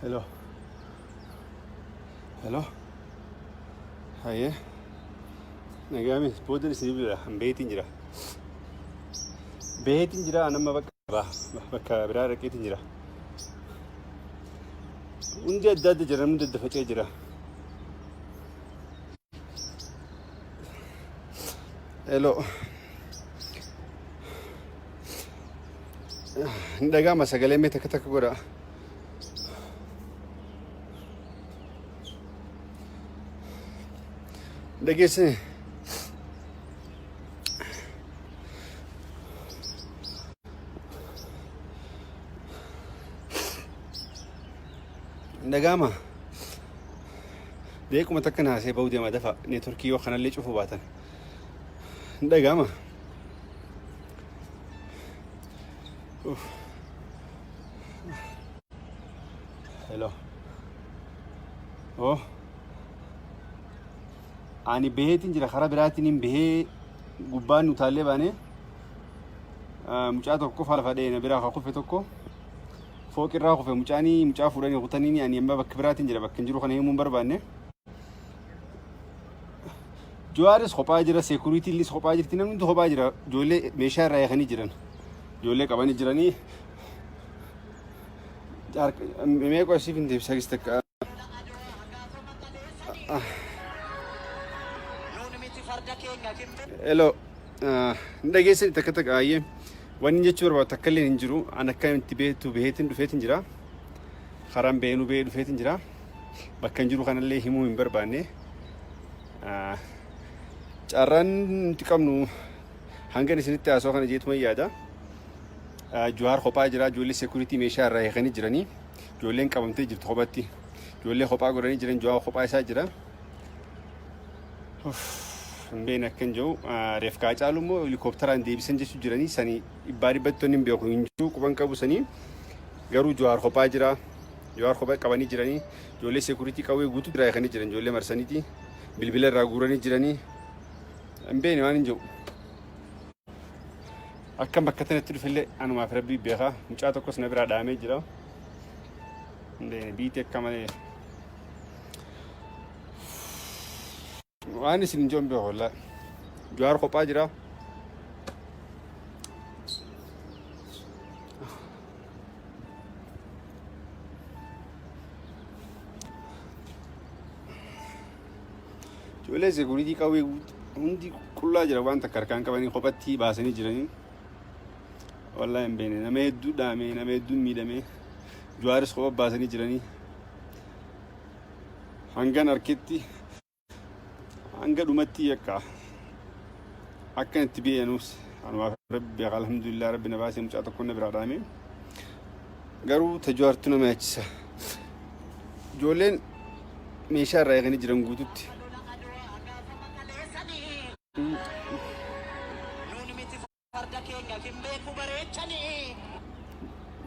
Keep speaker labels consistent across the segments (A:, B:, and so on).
A: Hello. Hello. Haye. Nagami bodri sibila beetin jira. Beetin jira anama bakka biraa raqiitin jira. Undi adda adda jira undi adda facee jira. Hello. Ndagama sagalee mee takka takka godha. Dhageessani. Ndagama. Deekuma takka naasee bahuu deema dafa neetworkii yoo kanallee cufuu baatan. Ndagama. Hello. Oh. Ani beheetin jira karaa biraatiin behee gubbaan utaalee baane mucaa tokko falfa dheena biraa haa kufe tokko fooqirraa kufe mucaa fuudhanii kutanii ani amma bakka biraatiin jira bakka hin jiru kana himuun barbaanne Jawaaris kophaa jira security lis kophaa jirti namni hundi kophaa jira ijoollee meeshaa irraa eeganii jiran ijoollee qabanii jiranii mee qo'isiif hin deebisa gistakka Hello. Dhageessani takka takka ayyee wanni jechuu barbaadu takka illee hin jiru an akkamitti beheetiin dhufeetiin jira karaan beheenuu behee dhufeetiin jira bakka hin jiru kanallee himuu hin barbaanne carraan nuti qabnu hangan isinitti haasoo kana jeetuma yaada Jawaar kophaa jira ijoollee security meeshaa irraa eeganii jiranii ijoolleen qabamtee jirtu kophatti ijoollee kophaa godhanii jiran Jawaar kophaa isaa jira Mbeen akkan jiru reef kaa caalu immoo helikoophteraan deebisan jechuu jiranii sanii dhibbaa dhibbattoonni hin beeku hin jiru quban qabu sanii garuu Jawaar kophaa jira Jawaar kophaa qabanii jiranii ijoollee security qawwee guutuu biraa eeganii jiran ijoollee marsaniiti bilbila irraa guuranii jiranii Mbeen waan hin jiru akkam bakka tanatti dhufillee anumaaf rabbii beekaa mucaa tokkos na biraa dhaamee jira Mbeen biitii akka malee waan isin joon beeku wallaa Jawaar kophaa jira ijoollee security qawwee hundi qullaa jira waan takka harkaan qabanii kophatti baasanii jiranii wallaa hin beekne nama hedduu dhaamee nama hedduun miidhamee Jawaaris kophaa baasanii jiranii hangan harketti hanga dhumatti akka itti beeyanuus anumaaf rabbi alhamdulillah rabbi na baasee mucaa tokko na biraa dhaame garuu Jawaartu nama yaachisa ijoolleen meeshaa irraa eeganii jiran guututti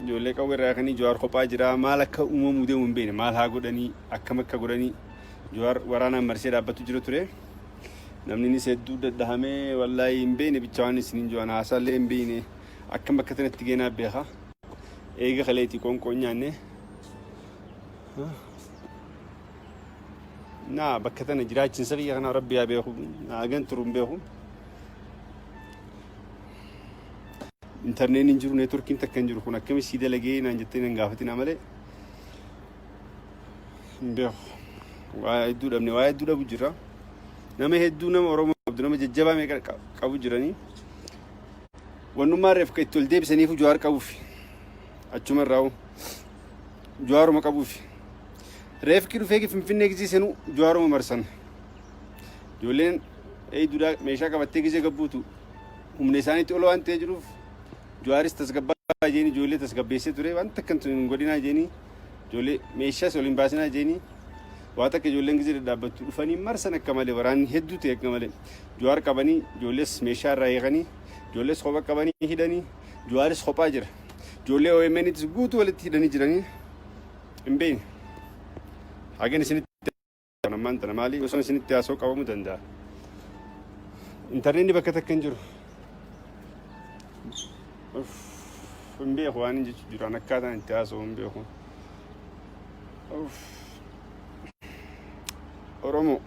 A: ijoollee qawwee irraa eeganii Jawaar kophaa jira maal akka uumamuu deemu hin beekne maal haa godhanii akkam akka godhanii Jawaar waraanaan marsee dhaabbatu jira ture namni ni hedduu daddahamee wallaahi hin beekne bicha waan isiniin jiran haasaallee hin beekne akkam bakka tanatti geenaa beeka eega kaleetii qoonqoon nyaanne naa bakka tana jiraachinsa biyya kana rabbi haa beeku naagan turu hin beeku intarneetiin hin jiru neetworkiin takka hin jiru kun akkami sii dalagee naan jettee nan gaafatina malee hin beeku waa hedduu dhabne waa hedduu dhabu jira nama hedduu nama Oromoo qabdu nama jajjabaa meeqa qabu jiranii wannummaa reef ka itti ol deebisaniif Jawaar qabuuf achuma irraa Jawaaruma qabuuf reef ki dhufee Finfinnee gisiisanuu Jawaaruma marsan ijoolleen eeyduudhaa meeshaa qabattee gisee gabbuutu humna isaaniitti ol waan ta'ee jiruuf Jawaaris tasgabbaa jeeni ijoollee tasgabbeessee ture waan takka hin godhinaa jeeni ijoollee meeshaas ol hin baasinaa jeeni waa takka ijoolleen gisee dhadhaabbattu dhufanii marsan akka malee waraanni hedduu ta'e akka malee Jawaar qabanii ijoollees meeshaa irraa eeganii ijoollees kophaa qabanii hidhanii Jawaaris kophaa jira ijoollee OMN'tis guutuu walitti hidhanii jiranii hin beekne hagan isinitti ammaan tana maali osoo isinitti haasoo qabamuu danda'a intarneetii bakka takka hin jiru hin beeku waan hin jechu jiran akkaataan itti haasoo hin beeku Uff. Oromoo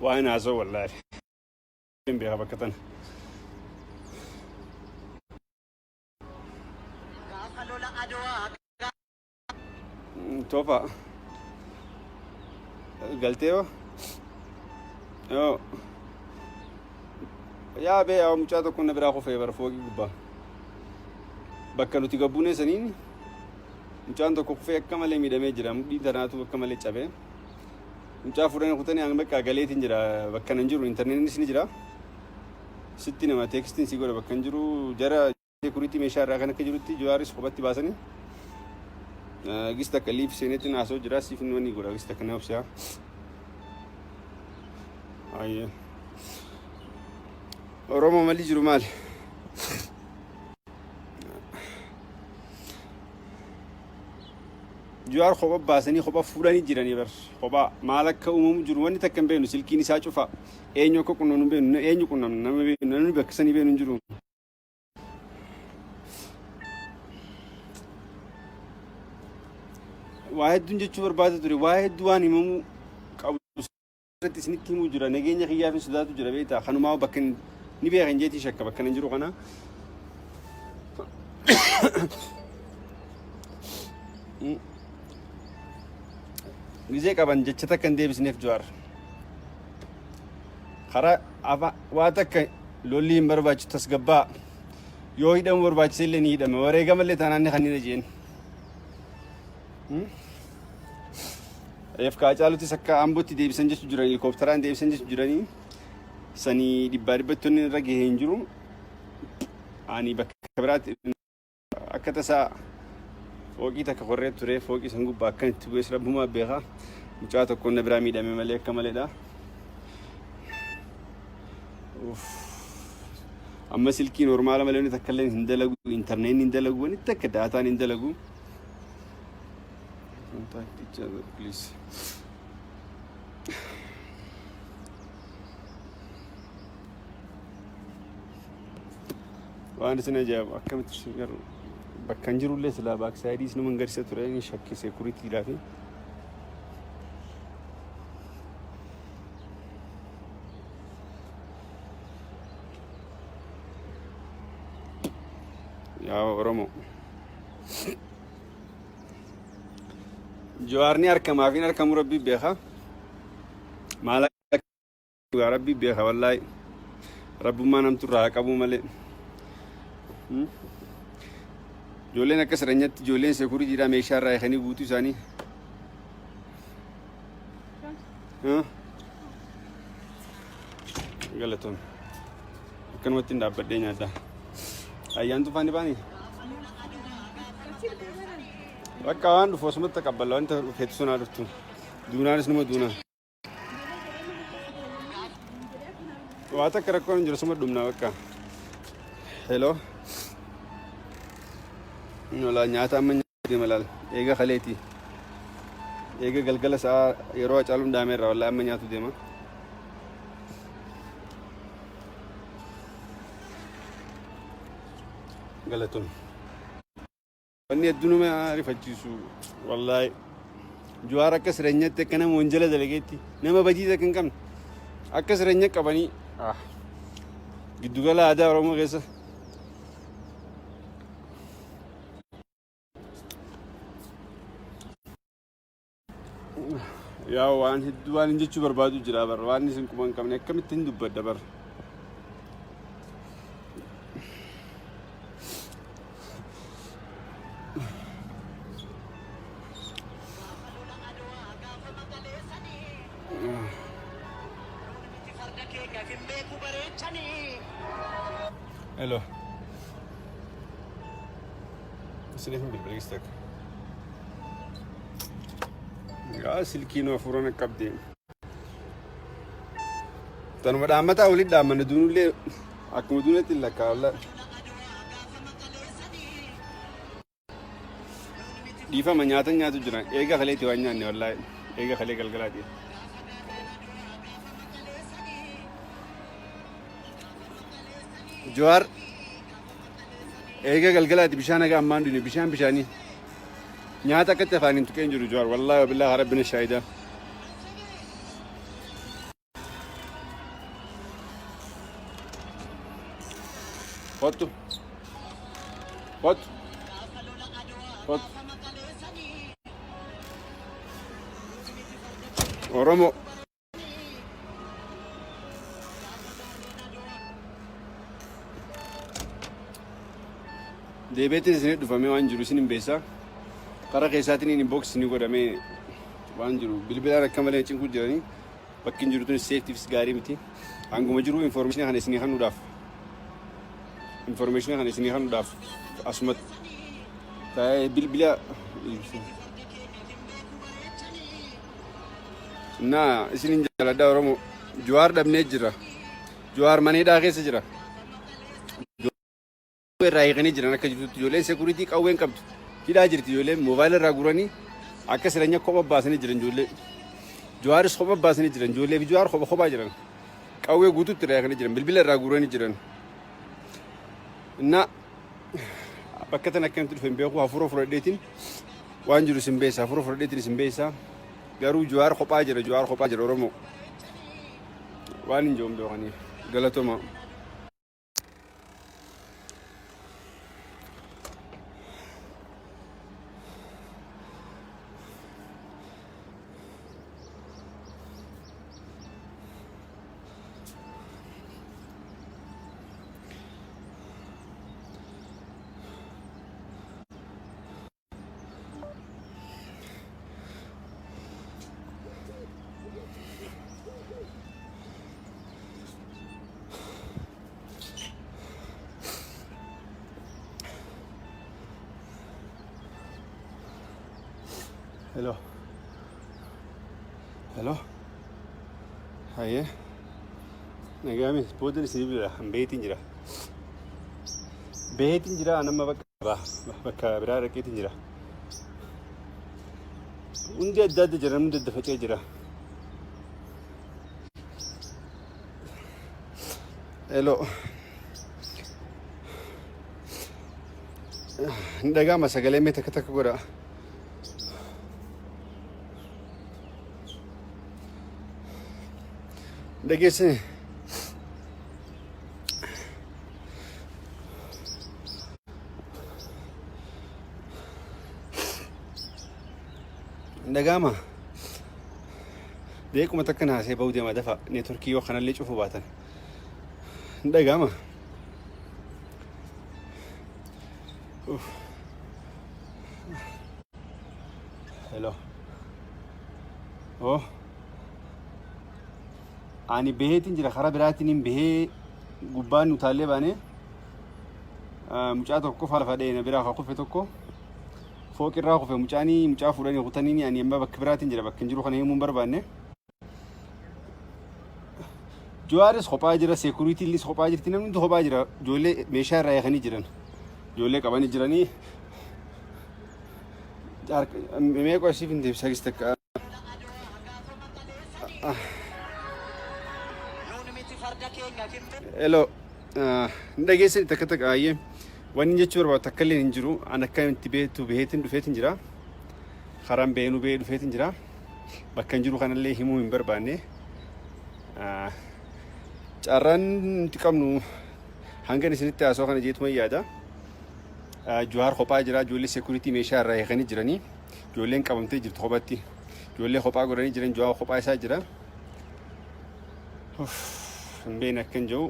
A: waan haasoo wallaahi hin beeka bakka tana. Tofa galtee yoo yaa bee yaa mucaa tokko na biraa kufee bara fooqii gubbaa bakka nuti gabbuunee saniin mucaan tokko kufee akka malee miidhamee jira mudhiin tanaatu akka malee cabee mucaa fuudhanii kutanii hanga bakka galeetiin jira bakka nan jiru intarneetinis ni jira sitti nama teekstiin si godha bakka hin jiru jara seekuriitii meeshaa irraa kan akka jirutti Jawaaris kophatti baasanii gista kaliif seeneetiin haasoo jira siif inni godha gista kana obsiyaa ayye Oromoo malli jiru maal Jawaar kopha baasanii kopha fuudhanii jiranii bar kopha maal akka uumamu jiru wanni takka hin beeknu silkiin isaa cufa eenyu akka qunnamnu hin beeknu eenyu qunnamnu nama beeknu namni bakka sanii beeknu hin jiru. Waa hedduun jechuu barbaada ture waa hedduu waan himamuu qabu irratti isinitti himuu jira nageenya kiyyaaf hin sodaatu jira beektaa kanumaa bakka ni beekan jeetii shakka bakka nan jiru kana. Gizee qaban jecha takka hin deebisneef Jawaar karaa waa takka lolli hin barbaachisu tasgabbaa yoo hidhamu barbaachise illee ni hidhame wareegamallee taanaan kan hin ajeen Efka caalutis akka ambotti deebisan jechu jiran helikopteraan deebisan jechu jiranii sanii dhibbatti irra gahee hin jiru ani bakka biraatti akka tasaa fooqii takka qorree ture fooqii san gubbaa akka itti bu'es rabbumaa beeka mucaa tokko na biraa miidhame malee akka maleedha. Amma silkii normaala malee wanti takka illee hin dalagu intarneetiin hin dalagu wanti takka daataan hin dalagu. Contact each other please. Waan isin ajaa'ibu akkamitti garuu bakka hin jirullee silaa baaksaayidii nama garsiisa ture inni shakkii seekuriitiidhaa fi yaa Oromoo Jawaarni harkamaa fi harkamuu rabbii beeka maal akka rabbii beeka wallaahi rabbummaa namturraa qabuu malee ijoolleen akka siranyatti ijoolleen seekuriitiidhaa meeshaa irraa eeganii guutuu isaanii galatoon akkanumatti hin dhaabbadhee nyaaddaa ayyaantu faani baanii bakka waan dhufu osumatti taqabbala wanta dhufeetu sunaa dhuftu duunaanis nama duunaa waa takka rakkoon hin jiru suma dhumnaa bakka hello Nola nyaata amma nyaatee malal eega khaleeti eega galgala saa yeroo acaaluun daameerra wallahi amma nyaatu deema galatoon wanni hedduu nama rifachiisu wallahi Jawaar akka sireenyatti akka nama wanjala dalageetti nama badii takka hin qabne akka sireenya qabanii giddugala aadaa Oromoo keessa yaa waan hedduu waan jechuu barbaadu jira bar waan isin quba hin qabne akkamitti hin dubbadda bar hello isiniif hin bilbileestak yaa silkiin afuurana qabdee tanuma dhaammataa walitti dhaammanne duunullee akkuma duunetti hin lakkaa walla dhiifama nyaata nyaatu jira eega kaleetti waan nyaanne wallaahi eega kalee galgalaati Jawaar eega galgalaati bishaan haga ammaan dhune bishaan bishaanii nyaata akkatti afaaniin tuqeen jiru Jawaar wallaahi wabillahi rabbina shaahida kottu kottu kottu Oromoo deebiitiin isin dhufamee waan jiru isin hin beesaa karaa keessaatiin inbox ni godhamee waan jiru bilbilaan akka malee cinku jiranii bakki hin jirutunis seeftiifis gaarii miti hanguma jiru information kana isinii kanuudhaaf asumatti taa'ee bilbila naa isin hin jaaladha Oromoo Jawaar dhabnee jira Jawaar maneedhaa keessa jira irraa eeganii jiran akka jirtutti ijoolleen security qawween qabdu hidhaa jirti ijoolleen moobaayila irraa guranii akka siranya kopha baasanii jiran ijoollee Jawaaris kopha baasanii jiran ijoollee fi Jawaar kophaa jiran qawwee guutuutti irraa eeganii jiran bilbila irraa guranii jiran na bakka tan akkamitti dhufe hin beeku hafuura fudhadheetiin waan jiru isin beessa hafuura fudhadheetiin isin beessa garuu Jawaar kophaa jira Oromoo waan hin jiru beekanii galatoma Hello. Hello. Haye. Nagami, bodan sini bila, beetin jira. Beetin jira, nama bakka biraa rakeetin jira. Hundi adda adda jira, hundi adda facee jira. Hello. Ndagama sagalee mee takka takka godha. Dhageessine dhagama deekuma takka naasee bahuu deema dafa neetworkii yoo kanallee cufuu baatan dhagama hello oh ani beheetiin jira karaa biraatiin hin behee gubbaan utaalee baane mucaa tokko faala fadhee biraa haa kufe tokko fooqirraa kufe mucaa fuudhanii kutanii ani amma bakka biraatiin jira bakka hin jiru kana himuun barbaanne Jawaaris kophaa jira security illee kophaa jirti namni hundi kophaa jira ijoollee meeshaa irraa eeganii jiran ijoollee qabanii jiranii meeqa asiif hin deebisa takka Hello, dhageessani takka takka ayyee wanni jechuu barbaadu takka illee hin jiru an akkamitti beetu beheetiin dhufeetiin jira karaan beenu behee dhufeetiin jira bakka hin jiru kanallee himuu hin barbaanne carraan nuti qabnu hangan isinitti haasoo kana jeetuma yaada Jawaar kophaa jira ijoollee security meeshaa irraa eeganii jiranii ijoolleen qabamtee jirtu kophatti ijoollee kophaa godhanii jiran Jawaar kophaa isaa jira Mbeen akkan jiru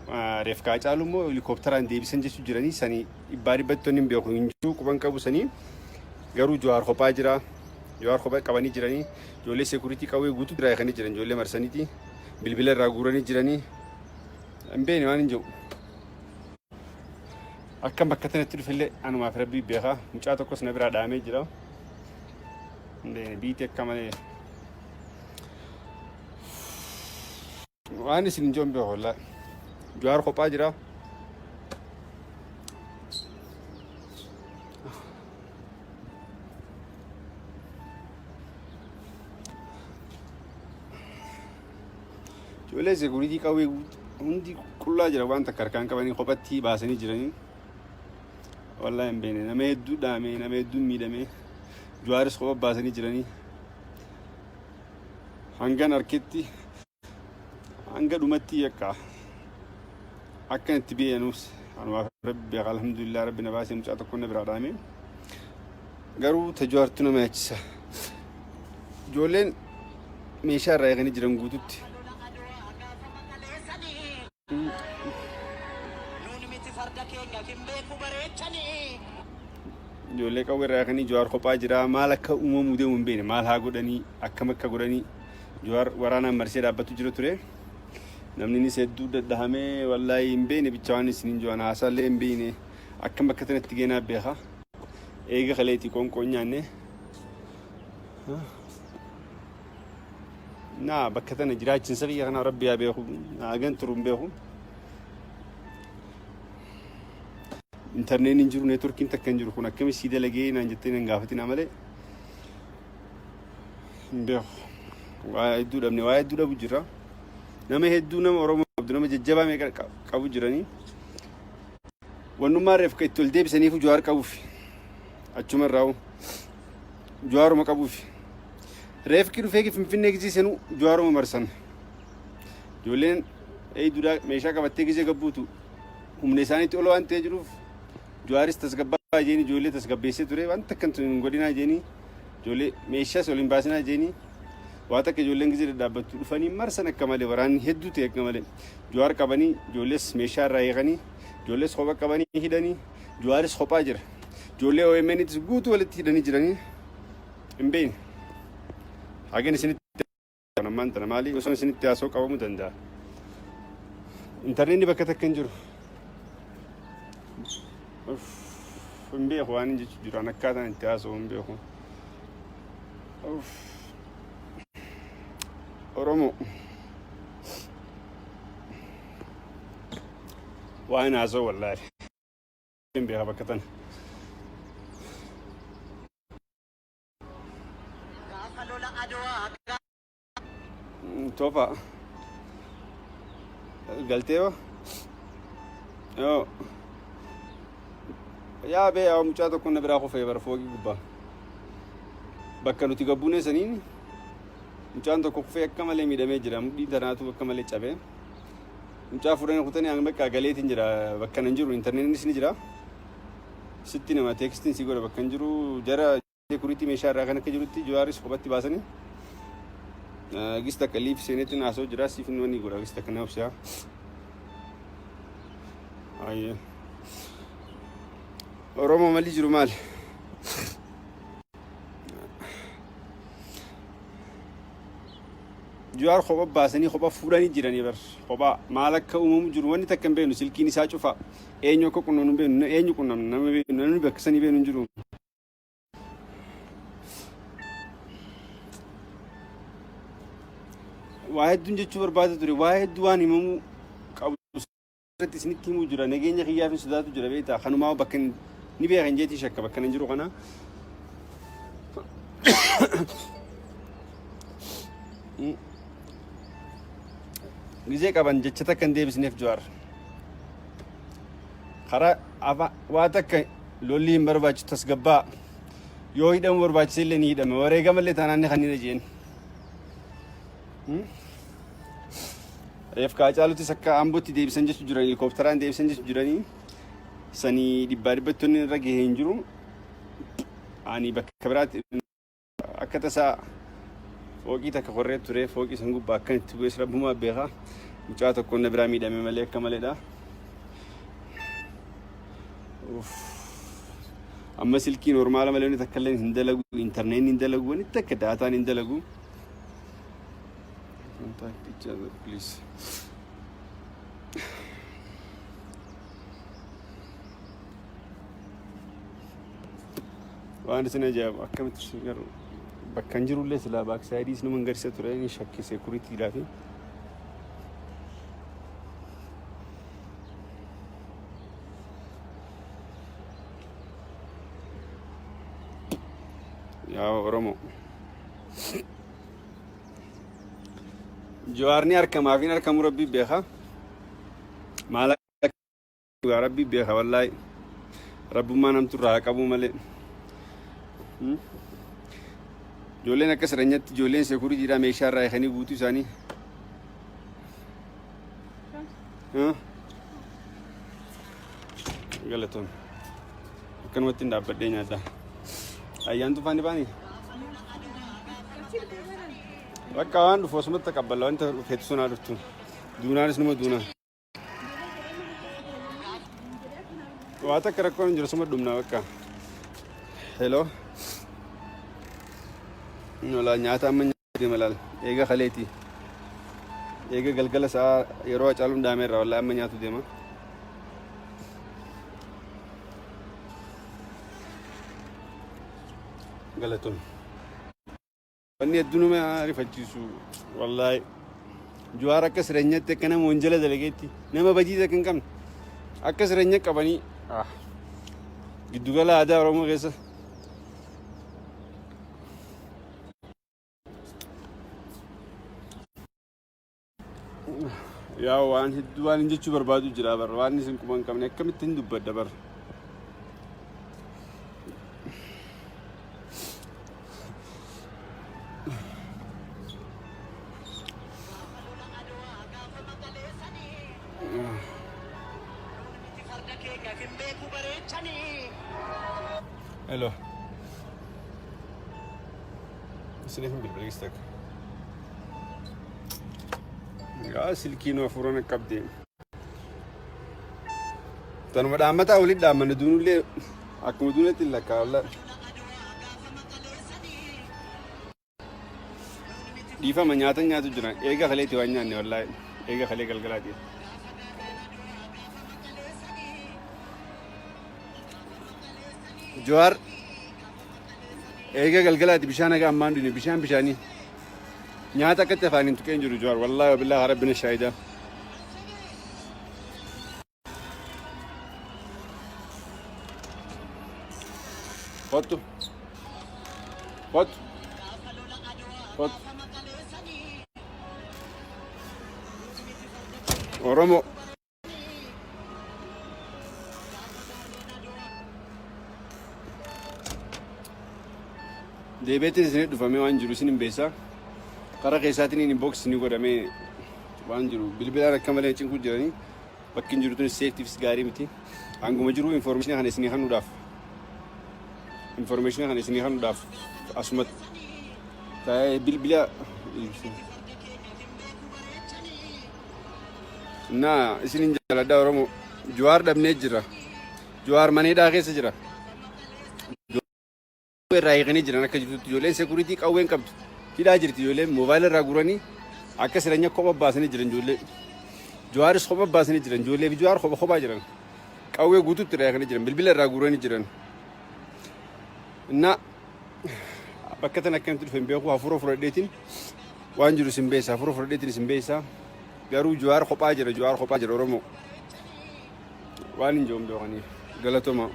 A: reefkaa caalu immoo helikopteraan deebisan jechuu jiranii sanii dhibbaa dhibbattoonni hin beeku hin jiru quban qabu sanii garuu Jawaar kophaa jira Jawaar kophaa qabanii jiranii ijoollee security qawwee guutuu biraa eeganii jiran ijoollee marsaniiti bilbila irraa guuranii jiranii mbeen waan hin jiru akkam bakka tanatti dhufillee anumaaf rabbii beekaa mucaa tokkos na biraa dhaamee jira mbeen biitii akka malee waan isin joon beeku wallaahi Jawaar kophaa jira ijoollee security qawwee hundi qullaa jira waan takka harkaan qabanii kophatti baasanii jiranii والله هم بيني نما يدو دامي نما يدو ميدامي جوارس خوب باسني جراني هنگان أركتي هنگا دومتي يكا أكن تبي نوس أنا ربي الحمد لله ربنا باسي مساعد كنا برادامي قالوا تجارتنا ما يجسا جولين ميشا رايغني جران قدوت جولي كاوي رايغني جوار خوبا جرا مالك أمم مودي ومبيني مال هاقو داني أكمك كاقو جوار ورانا مرسي رابطو جرو تري نمني سيدو دهامي والله يمبيني بيتشواني سنين جوانا حاصل لي يمبيني أكمك كتنا تجينا بيها إيجا خليتي كون يعني نا بكتنا جراج سنسبي أنا ربي أبيهم أجن تروم بيهم إنترنت نجرو نتورك إنت كنجرو كنا كم سيدا لقي نانجتين نعافتين عمله بيه وايد دول أبني وايد دول أبو جرا نما هدو نما أورام عبد نما ججبا ميكا كابو جراني ونما رفق التولدي بسنيفو جوار كابوفي أشومر راو جوار ما كابوفي رفق كيلو فيك في نيجي سنو جوار ما مرسن جولين أي دولا ميشا كبتة كيجي كابوتو هم نساني تقولوا أنت تجروف جوارس تسقبا جيني جولي تسقبيسة تري وأنت كنت نقولنا جيني جولي ميشا سولين باسنا جيني واتا كجولين كذي دابتو فاني مرسنا كمالي وران هدو تيك كمالي جوار كباني جولس ميشا رايغاني جولس خوبا كباني هيداني جوارس خوبا جر جولي أو يمني تسقوتو ولا تهيداني جراني إمبين حاجة نسيت أنا ما أنت مالي وصلنا نسيت تاسوق أو مدندا إنترنت بكتك كنجر إمبين خواني جت جرانا كذا إنتاسو إمبين خو أورامو وأنا أزو والله إمبين بكتنا توفى قلتيو يو يا بي يا مشاتو كنا براخو فيبر فوقي قبا بكنو تيغبوني سنين مشانتو كوفي كمالي ميدامي جرا مدي دراتو كمالي تشابه مشا فرن خوتني انغ بك غليتين جرا بكننجرو انترنت نسني جرا ستين ما تكستين سيغور بكنجرو جرا سيكوريتي ميشا راغنا كجروتي جواريس خوبتي باسني قصتك اللي في سنتين عصو جراسي في نوني قرا قصتك نفسها أيه روما مالي جرومال جوار خوبا باسني خوبا فوراني جيراني بر خوبا مالك أمم جرواني تكمل بينو سلكيني ساچوفا إنيو كونو بينو إنيو كونو نمبر بينو نمبر بكسني بينو جرو واحد دون جتشور بعد تري واحد دواني ممو كابو تسني كيمو جرا نجينا خيار في سودات جرا بيتا خانو ما بكن نبي غنجتي شك بكن نجرو خنا نجيك أبان جتشتا كندي بسنيف جوار خرا أبا واتك لولي مرباج تسقبا يوهيدا مرباج سيلني هيدا موريغا ملي تاناني خاني نجين ريف كاجالو تسكا أمبوتي ديب سنجس جراني الكوبتران ديب سنجس جراني سني دباري بتوني رجع هنجرو أني بكبرات أكتسا فوقي تكخورة تري فوقي سنجو باكن تبغى ربما بيها مجاتا كنا برامي دم ملك كمالي دا أما سلكي نورمال ملوني تكلم هندلقو إنترنت هندلقو نتأكد داتا هندلقو contact each other please وأنا سنجاب أكمل تشجر بكنجرو ليه سلا باك سايديس نو منغرسة ترى شكل سيكوريتي لافي يا أورامو جوارني أركم أفين أركم ربي بيها مالك ربي بيها والله rabbummaan namtu irraa qabu malee ijoolleen akka sireenyatti ijoolleen seekuriitiidhaa meeshaa irraa eeganii guutuu isaanii galatoon akkanumatti hin dhaabbadhee nyaadha ayyaantu faani baanii bakka waan dhufu osumatti taqabbala wanta dhufeetu sunaa dhuftu duunaanis numa duunaa waa takka rakkoon hin jiru suma dhumna bakka hello nola nyaata amma nyaatee malaal eega kaleeti eega galgala sa'a yeroo caaluun daameerra wallaahi amma nyaatu deema galatoon wanni hedduu nama rifachiisu wallaahi Jawaar akka sireenyatti akka nama wanjala dalageetti nama badiisa kan qabne akka sireenya qabanii giddugala aadaa Oromoo keessa yaa waan hedduu waan jechuu barbaadu jira bar waan isin quban qabne akkamitti hin dubbadda bar hello isiniif hin bilbileestak yaa silkiin afuurana qabdee tanuma dhaammataa walitti dhaammanne duunullee akkuma duunetti hin lakkaa'alla dhiifama nyaata nyaatu jira eega kaleetti waan nyaanne wallaahi eega kalee galgalaati Jawaar eega galgalaati bishaan aga ammaan dhune bishaanii nyaata akkatti afaaniin tuqeen jiru Jawaar wallaahi wabillahi rabbina shaahida Kottu Oromoo deebiitiin isin dhufamee waan jiru isin hin beesaa karaa keessaatiin inbox ni godhamee waan jiru bilbilaan akka malee cinku jiranii bakki hin jirutunis seeftiifis gaarii miti hanguma jiru information kana isinii hanuudhaaf asumatti taa'ee bilbila naa isin hin jaaladha Oromoo Jawaar dhabnee jira Jawaar maneedhaa keessa jira irraa eeganii jiran akka jirtutti ijoolleen seekuriitii qawween qabdu hidhaa jirti ijoolleen moobaayila irraa guranii akka sireenya kopha baasanii jiran ijoollee Jawaaris kopha baasanii jiran ijoollee fi Jawaar kophaa jiran qawwee guutuutti irraa eeganii jiran bilbila irraa guranii jiran innaa bakka tan akkamitti dhufe hin beeku hafuura fudhadheetiin waan jiru isin beessa hafuura fudhadheetiin isin beessa garuu Jawaar kophaa jira Oromoo waan hin jiru beekanii galatoma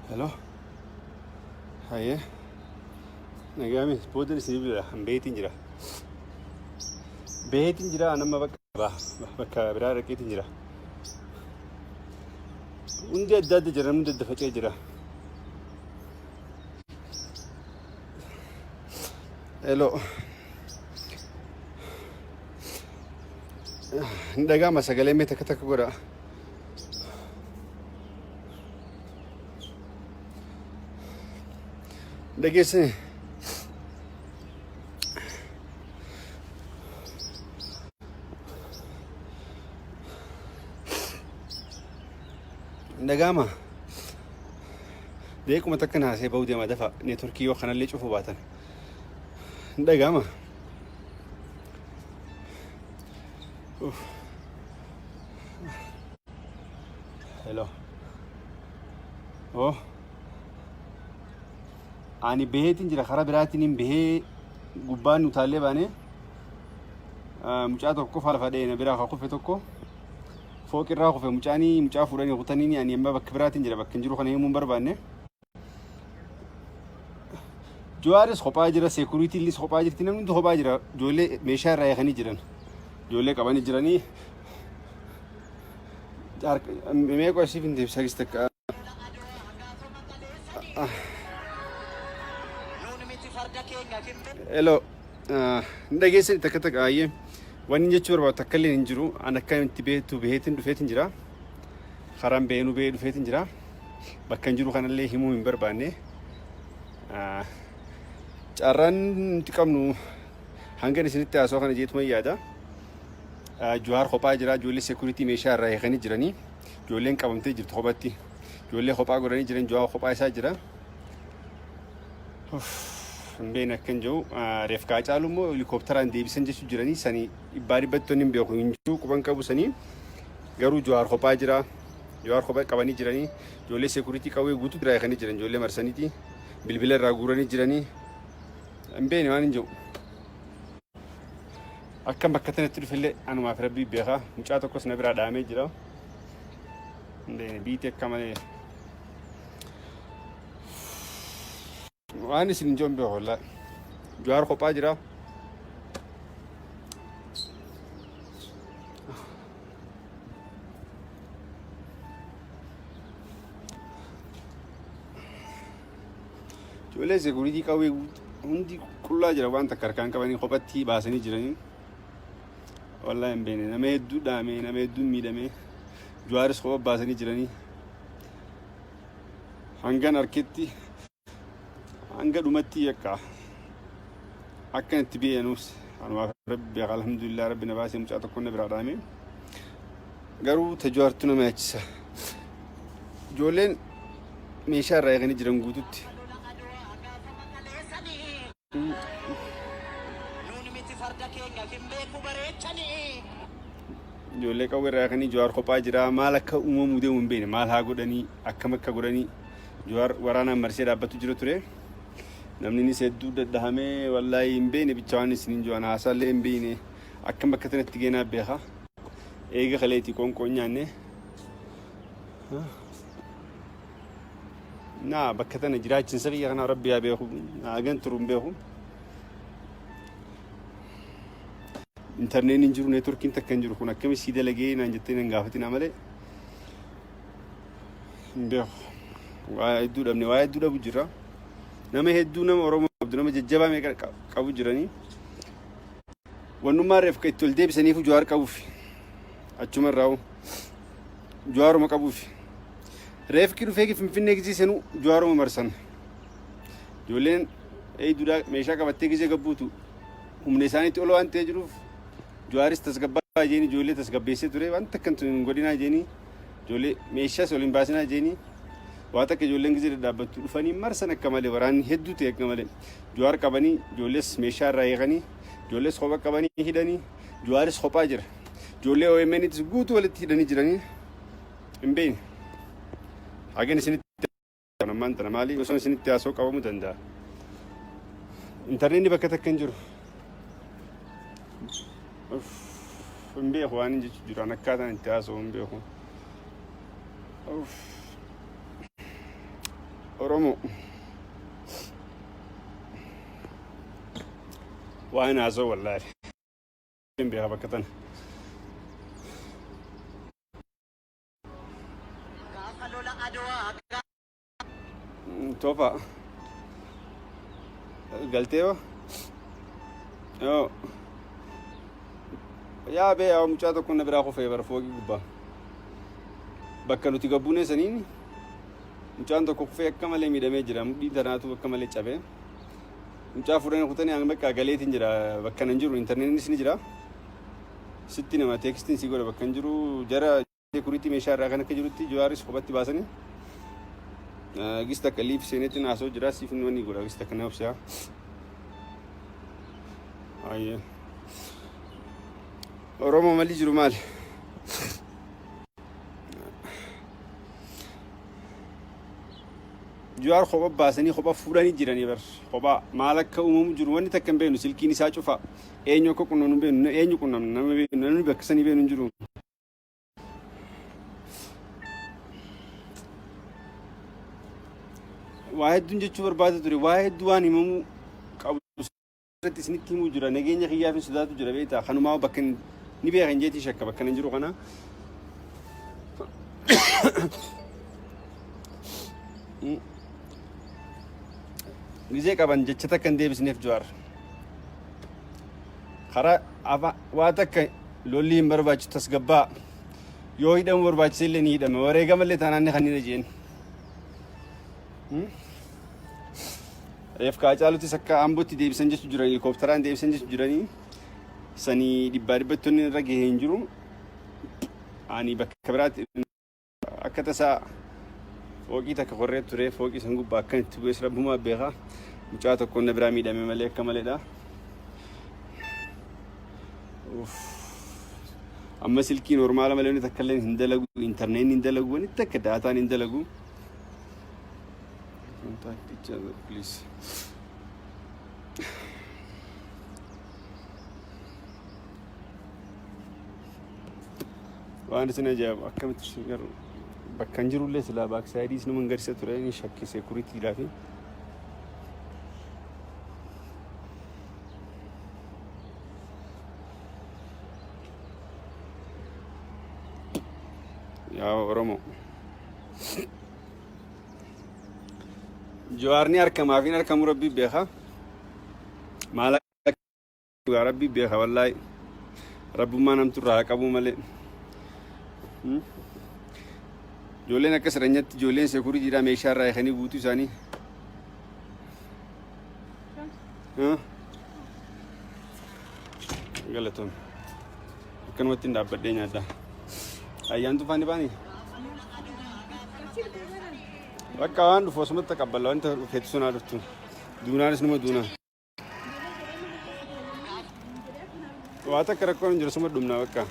A: hello haye nagami booda isin bila beetiin jira nama bakka biraa dhaqeetiin jira hundi adda adda jira hundi adda facee jira hello ndagama sagalee mee takka godha dhageessani ndagama beekuma takka naasee bahuu deema dafa neetworkii yoo kanallee cufuu baatan Dhagama. Hello. Oh. Ani beheetiin jira karaa biraatiin behee gubbaan utaalee baane mucaa tokko faala fadhee na biraa kufe tokko fooqirraa kufe mucaa fuudhanii kutanii ani amma bakka biraatiin jira bakka hin jiru kana himuun barbaanne. Jawaaris kophaa jira security illee kophaa jirti namni hundi kophaa jira ijoollee meeshaa irraa eeganii jiran ijoollee qabanii jiranii meeqa asiif hin deebisa takka. Hello, ndageessani takka takka ayyee wanni jechuu barbaadu takka illee hin jiru an akkamitti beheetiin dhufeetiin jira karaan beenu behee dhufeetiin jira bakka hin jiru kanallee himuu hin barbaanne carraan nuti qabnu hangan isinitti haasoo kana jeetuma yaada. Jawaar kophaa jira ijoollee security meeshaa irraa eeganii jiranii ijoolleen qabamtee jirtu kophatti ijoollee kophaa godhanii jiran Jawaar kophaa isaa jira. Mbeen akkan jiru reefkaa caalu immoo helikopteraan deebisan jechuu jiranii sanii dhibbaa dhibbattoonni hin beeku hin jiru quban qabu sanii garuu Jawaar kophaa jira Jawaar kophaa qabanii jiranii ijoollee security qawwee guutuu biraa eeganii jiran ijoollee marsaniiti bilbila irraa guuranii jiranii mbeen waan hin jiru. Akkam bakka tanatti dhufillee anumaaf rabbii beekaa mucaa tokkos na biraa dhaamee jira. Biite akka malee waan isin joon beeku wallaahi Jawaar kophaa jira. Ijoollee security qawwee hundi qullaa jira waan takka harkaan qabanii kophatti baasanii jiranii. Wallahi hin beekne nama hedduu dhaamee nama hedduun miidhamee Jawaaris kophaa baasanii jiranii hangan harketti hanga dhumatti akka itti beeyanuus anumaaf rabbi alhamdulillah rabbi na baasee mucaa tokko na biraa dhaamee garuu Jawaartu nama yaachisa. Ijoolleen meeshaa irraa eeganii jiran guututti ijoollee qawwee irraa eeganii Jawaar kophaa jira maal akka uumamuu deemu hin beekne maal haa godhanii akkam akka godhanii Jawaar waraanaan marsee dhaabbatu jira ture namni innis hedduu dadhahamee wallaahi hin beekne bicha waan isin hin jiran haasaallee hin beekne akkam bakka tanatti geenaa beeka eega kaleetii qoonqoon nyaanne naa bakka tana jiraachinsa biyya kanaa rabbi haa beeku hagan turu hin beeku. Interneetiin jiru neetworkiin takka hin jiru kun akkami sii dalagee naan jettee nan gaafatina malee hin beeku waa hedduu dhabne waa hedduu dhabu jira nama hedduu nama Oromoo qabdu nama jajjabaa meeqa qabu jiranii wannummaa reefka itti ol deebisaniifu Jawaar qabuuf achuma irraa Jawaaruma qabuuf reefki dhufee Finfinnee gisiisanuu Jawaaruma marsan ijoolleen eeyduudhaa meeshaa qabattee gisee gabbuutu humna isaaniitti ol waan ta'ee jiruuf Jawaaris tasgabbaa jeeni ijoollee tasgabbeessee ture waan takka hin godhinaa jeeni ijoollee meeshaas ol hin baasinaa jeeni waa takka ijoolleen gisee dhadhaabbattu dhufanii marsan akka malee waraanni hedduu ta'e akka malee Jawaar qabanii ijoollees meeshaa irraa eeganii ijoollees kophaa qabanii hidhanii Jawaaris kophaa jira ijoollee OMN'tis guutuu walitti hidhanii jiranii hin beekne hagan isinitti ammaan tana maali osoo isinitti haasoo qabamuu danda'a. Interneetni bakka takka hin jiru. Hin beeku waan hin jechuu jiru akkaataan itti haasoo hin beeku. Oromoo waan haasoo wallaahi hin beeka bakka tana. Tofa galteewa yoo yaa bee yaa mucaa tokko na biraa kufee bara fooqii gubbaa bakka nuti gabbuunee saniin mucaan tokko kufee akka malee miidhamee jira mudhii tanaatu akka malee cabee mucaa fuudhanii kutanii hanga bakka galeetiin jira bakka nan jiru interneetinis ni jira sitti nama teekstiin si godha bakka hin jiru jara security meeshaa irraa kan akka jirutti Jawaaris kophatti baasanii gis takka liif seenetti naasoo jira siif wanni godha gis takka na obsaa ayya oromoo malli jiru maal Jawaar kopha baasanii kopha fuudhanii jiranii bar kopha maal akka uumamu jiru wanni takka hin beeknu silkiin isaa cufa eenyu akka qunnamnu hin beeknu eenyu qunnamnu nama beeknu namni bakkisanii beeknu hin jiru waa hedduun jechuu barbaada ture waa hedduu waan himamu qabu irratti isinitti himuu jira nageenya kiyyaaf hin sodaatu jira beektaa kanumaa bakka ni beekan jeetii shakka bakka hin jiru kana Gizee qaban jecha takka hin deebisneef Jawaar karaa waa takka lolli hin barbaachisu tasgabbaa yoo hidhamu barbaachise illee ni hidhame wareegamallee taanaan kan hin jeen reef kaa caalutis akka ambootti deebisan jechu jiran helikoophteraan deebisan jechu jiranii sanii dhibbaa dhibbattoonni irra gahee hin jiru ani bakka biraatti akka tasaa fooqii takka qorree ture fooqii san gubbaa akkan itti bu'es rabbumaa beekaa mucaa tokkoon na biraa miidhame malee akka maleedha amma silkii normaala malee wanti takka illee hin dalagu intarneetiin hin dalagu wanti takka daataan hin dalagu contact each other please waan isin ajaa'ibu akkamitti garuu bakka hin jirullee silaa baaksaayidii nama garsiisa ture ni shakki seekuriitiidhaa fi yaa Oromoo Jawaarni harkamaa fi harkamuu rabbii beeka maal akka rabbii beeka wallaahi rabbummaa namturraa haa qabu malee ijoolleen akka siranyatti ijoolleen seekuriitiidhaa meeshaa irraa eeganii guutuu isaanii galatoon akkanumatti hin dhaabbadhee nyaaddaa ayyaantu faani baanii bakka waan dhufu osumatti taqabbala wanta dhufeetu sunaa dhuftu duunaanis numa duunaa waa takka rakkoon hin jiru suma dhumna bakka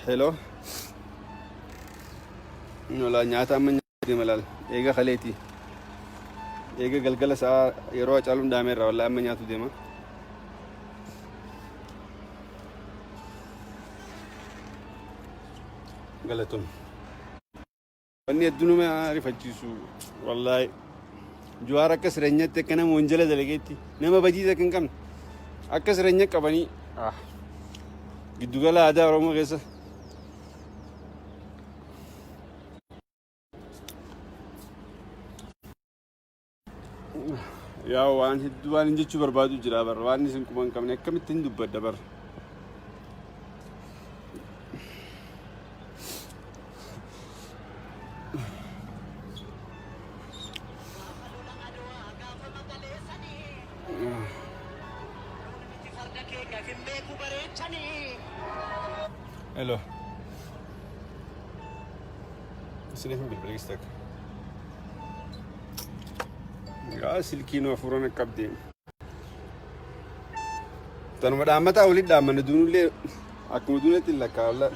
A: heloo nola nyaata amma nyaatee malaal eega kaleeti eega galgala sa'a yeroo caaluun daameerra wallaahi amma nyaatu deema galatoon wanni hedduu nama rifachiisu wallaahi Jawaar akka sireenyatti akka nama wanjala dalageetti nama badii takka hin qabne akka sireenya qabanii giddugala aadaa Oromoo keessa yaa waan hedduu waan hin jechuu barbaadu jira bar waan isin quba hin qabne akkamitti hin dubbadda bar hello isiniif hin bilbilees takka yaa silkiin afuuran qabdee tanuma dhaammataa walitti dhaammanne duunullee akkuma duunetti hin lakkaa'alla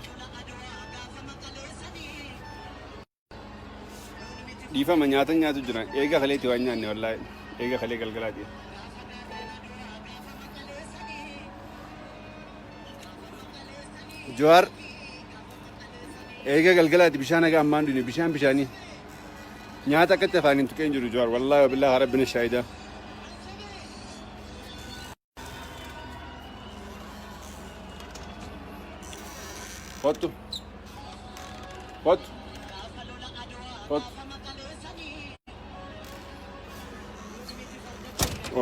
A: dhiifama nyaata nyaatu jiran eega kaleetti waan nyaanne wallaahi eega kalee galgalaati Jawaar eega galgalaati bishaan haga ammaan dhuyne bishaanii nyaata akkatti afaaniin tuqeen jiru Jawaar wallaahi wabillaahi rabbina shaahidaa kottu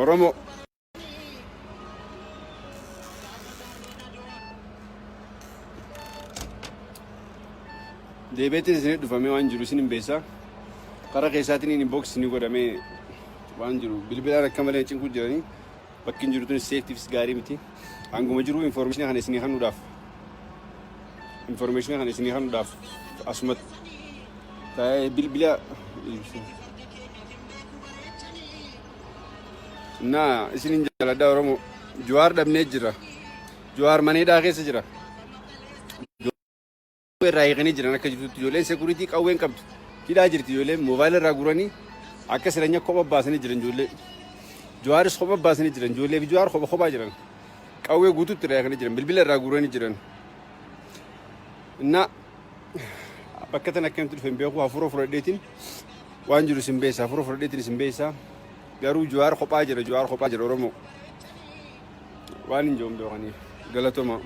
A: Oromoo deebeetiin isin dhufamee waan jiru isin hin beesaa karaa keessaatiin inbox ni godhamee waan jiru bilbilaan akka malee cinku jiranii bakki hin jiru tun seeftiifis gaarii miti hanguma jiru information kana isinii kanuudhaaf asumatti taa'ee bilbila naa isin hin jaaladhaa Oromoo Jawaar dhabnee jira. Jawaar maneedhaa keessa jira. Irraa eeganii jiran akka jirtutti ijoolleen security qawween qabdu. Hidhaa jirti ijoolleen moobaayila irraa guranii akka siranya kophaa baasanii jiran ijoollee. Jawaaris kophaa baasanii jiran ijoollee fi jawaar kophaa jiran. Qawwee guutuutti irraa eeganii jiran bilbila irraa guranii jiran. Innaa bakka tan akkamitti dhufe hin beeku hafuura fudhadheetiin waan jiru isin beessa hafuura fudhadheetiin isin beessa garuu jawaar kophaa jira Oromoo waan hin jiru beekaniif galatoomaa.